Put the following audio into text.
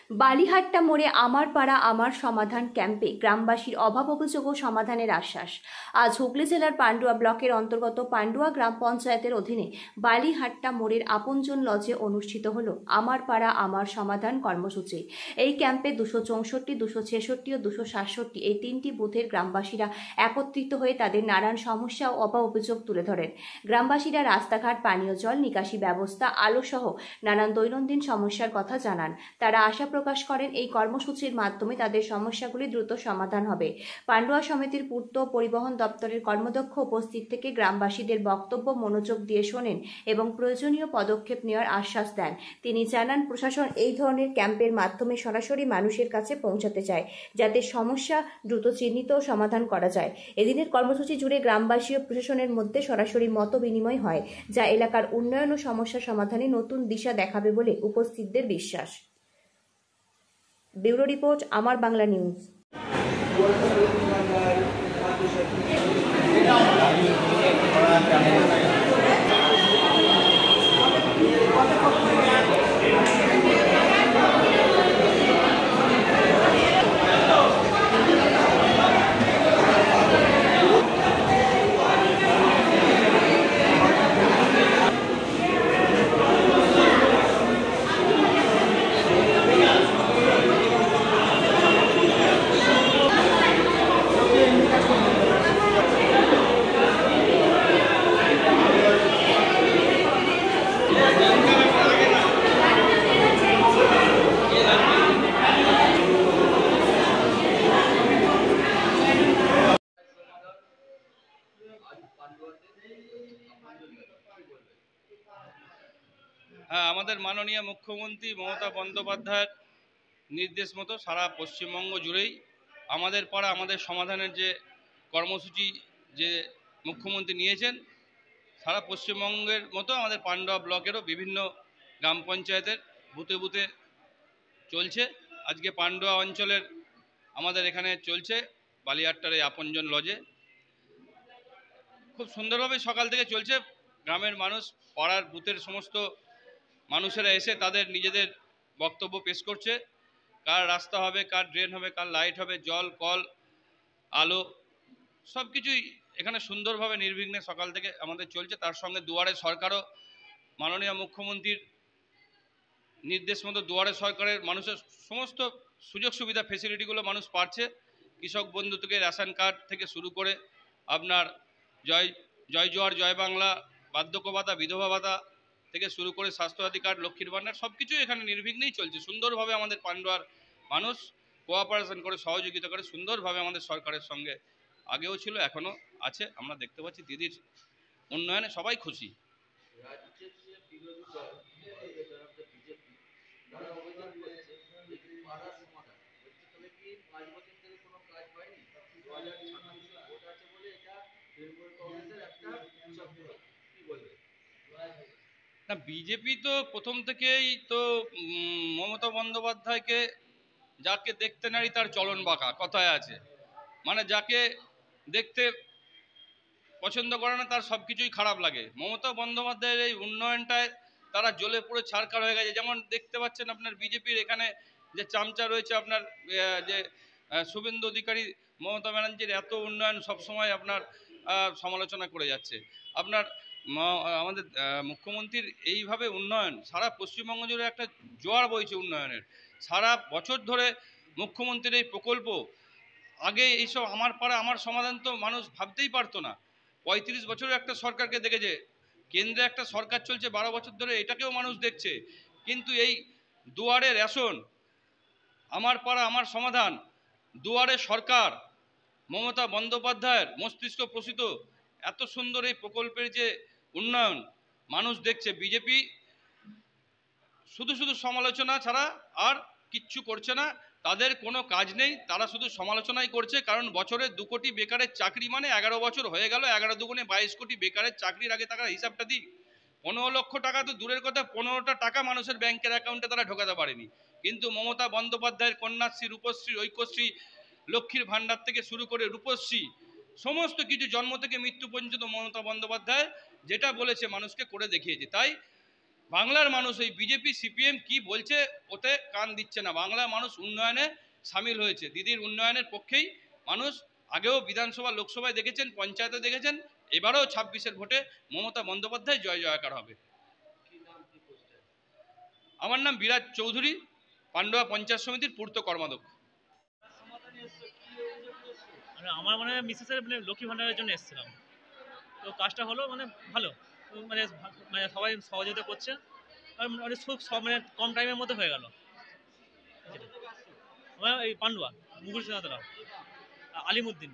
বালিহাট্টা মোড়ে আমার পাড়া আমার সমাধান ক্যাম্পে গ্রামবাসীর অভাব অভিযোগ ও সমাধানের আশ্বাস। আজ হুগলি জেলার পান্ডুয়া ব্লকের অন্তর্গত পান্ডুয়া গ্রাম পঞ্চায়েতের অধীনে বালিহাট্টা মোড়ের আপনজন লজে অনুষ্ঠিত হল আমার পাড়া আমার সমাধান কর্মসূচি। এই ক্যাম্পে 264, 266 ও 267 এই তিনটি বুথের গ্রামবাসীরা একত্রিত হয়ে তাদের নানান সমস্যা ও অভাব অভিযোগ তুলে ধরেন। গ্রামবাসীরা রাস্তাঘাট, পানীয় জল নিকাশি ব্যবস্থা, আলো সহ নানান দৈনন্দিন সমস্যার কথা জানান। তারা আশা প্রকাশ করেন এই কর্মসূচির মাধ্যমে তাদের সমস্যাগুলি দ্রুত সমাধান হবে। পান্ডুয়া সমিতির পূর্ত পরিবহন দপ্তরের কর্মদক্ষ উপস্থিত থেকে গ্রামবাসীদের বক্তব্য মনোযোগ দিয়ে শোনেন এবং প্রয়োজনীয় পদক্ষেপ নেওয়ার আশ্বাস দেন। তিনি জানান, প্রশাসন এই ধরনের ক্যাম্পের মাধ্যমে সরাসরি মানুষের কাছে পৌঁছাতে চায়, যাতে সমস্যা দ্রুত চিহ্নিত ও সমাধান করা যায়। এদিনের কর্মসূচি জুড়ে গ্রামবাসী ও প্রশাসনের মধ্যে সরাসরি মত বিনিময় হয়, যা এলাকার উন্নয়ন ও সমস্যা সমাধানে নতুন দিশা দেখাবে বলে উপস্থিতদের বিশ্বাস। ব্যুরো রিপোর্ট, আমার বাংলা নিউজ। হ্যাঁ, আমাদের মাননীয় মুখ্যমন্ত্রী মমতা বন্দ্যোপাধ্যায়ের নির্দেশ মতো সারা পশ্চিমবঙ্গ জুড়েই আমাদের পাড়া আমাদের সমাধানের যে কর্মসূচি যে মুখ্যমন্ত্রী নিয়েছেন, সারা পশ্চিমবঙ্গের মতো আমাদের পান্ডুয়া ব্লকেরও বিভিন্ন গ্রাম পঞ্চায়েতের বুথে বুথে চলছে। আজকে পান্ডুয়া অঞ্চলের আমাদের এখানে চলছে বালিহাট্টার এই আপনজন লজে। খুব সুন্দরভাবে সকাল থেকে চলছে। গ্রামের মানুষ, পাড়ার বুথের সমস্ত মানুষেরা এসে তাদের নিজেদের বক্তব্য পেশ করছে। কার রাস্তা হবে, কার ড্রেন হবে, কার লাইট হবে, জল, কল, আলো সব কিছুই এখানে সুন্দরভাবে নির্বিঘ্নে সকাল থেকে আমাদের চলছে। তার সঙ্গে দুয়ারে সরকারও মাননীয় মুখ্যমন্ত্রীর নির্দেশ মতো দুয়ারে সরকারের মানুষের সমস্ত সুযোগ সুবিধা ফেসিলিটিগুলো মানুষ পাচ্ছে। কৃষক বন্ধু থেকে রেশন কার্ড থেকে শুরু করে আপনার জয় জোয়ার জয় বাংলা, বার্ধক্য ভাতা, বিধবা ভাতা থেকে শুরু করে স্বাস্থ্যসাথী কার্ড, লক্ষ্মীর ভাণ্ডার সব কিছুই এখানে নির্বিঘ্নেই চলছে। সুন্দরভাবে আমাদের পান্ডুয়ার মানুষ কোঅপারেশন করে, সহযোগিতা করে সুন্দরভাবে আমাদের সরকারের সঙ্গে আগেও ছিল, এখনও আছে। আমরা দেখতে পাচ্ছি দিদির উন্নয়নে সবাই খুশি। না, বিজেপি তো প্রথম থেকেই তো মমতা বন্দ্যোপাধ্যায়কে যাকে দেখতে নারী তার চলন বাঁকা কথায় আছে, মানে যাকে দেখতে পছন্দ করে না তার সব কিছুই খারাপ লাগে। মমতা বন্দ্যোপাধ্যায়ের এই উন্নয়নটায় তারা জ্বলে পুড়ে ছারখার হয়ে গেছে। যেমন দেখতে পাচ্ছেন আপনার বিজেপির এখানে যে চামচা রয়েছে, আপনার যে শুভেন্দু অধিকারী মমতা ব্যানার্জির এত উন্নয়ন সবসময় আপনার সমালোচনা করে যাচ্ছে। আপনার আমাদের মুখ্যমন্ত্রীর এইভাবে উন্নয়ন সারা পশ্চিমবঙ্গ জুড়ে একটা জোয়ার বইছে উন্নয়নের। সারা বছর ধরে মুখ্যমন্ত্রীর এই প্রকল্প, আগে এইসব আমার পাড়া আমার সমাধান তো মানুষ ভাবতেই পারতো না। 35 বছরের একটা সরকারকে দেখেছে, কেন্দ্রে একটা সরকার চলছে 12 বছর ধরে, এটাকেও মানুষ দেখছে। কিন্তু এই দুয়ারে রেশন, আমার পাড়া আমার সমাধান, দুয়ারে সরকার, মমতা বন্দ্যোপাধ্যায়ের মস্তিষ্ক প্রসূত এত সুন্দর এই প্রকল্পের যে উন্নয়ন মানুষ দেখছে। বিজেপি শুধু শুধু সমালোচনা ছাড়া আর কিচ্ছু করছে না। তাদের কোনো কাজ নেই, তারা শুধু সমালোচনাই করছে। কারণ বছরে 2 কোটি বেকারের চাকরি, মানে 11 বছর হয়ে গেল, 11 দুগুণে 22 কোটি বেকারের চাকরির আগে তারা হিসাবটা দিই। 15 লক্ষ টাকা তো দূরের কথা, 15টা টাকা মানুষের ব্যাংকের অ্যাকাউন্টে তারা ঢোকাতে পারেনি। কিন্তু মমতা বন্দ্যোপাধ্যায়ের কন্যাশ্রী, রূপশ্রী, ঐক্যশ্রী, লক্ষ্মীর ভাণ্ডার থেকে শুরু করে রূপশ্রী সমস্ত কিছু জন্ম থেকে মৃত্যু পর্যন্ত মমতা বন্দ্যোপাধ্যায় যেটা বলেছে মানুষকে করে দেখিয়েছে। তাই বাংলার মানুষ ওই বিজেপি সিপিএম কি বলছে ওতে কান দিচ্ছে না। বাংলার মানুষ উন্নয়নে সামিল হয়েছে, দিদির উন্নয়নের পক্ষেই মানুষ। আগেও বিধানসভা লোকসভায় দেখেছেন, পঞ্চায়েতে দেখেছেন, এবারেও 26-এর ভোটে মমতা বন্দ্যোপাধ্যায় জয় জয়কার হবে। আমার নাম বিরাজ চৌধুরী, পান্ডুয়া পঞ্চায়েত সমিতির পূর্ত কর্মাধ্যক্ষ। আমার মানে মিসেসের মানে লক্ষ্মী ভান্ডারের জন্য এসেছিলাম। তো কাজটা হলো মানে ভালো। তো মানে সবাই সহযোগিতা করছে। আর মানে খুব মানে কম টাইমের মধ্যে হয়ে গেল। আমার এই পান্ডুয়া, মুঘল সেনাতলা, আলিমুদ্দিন।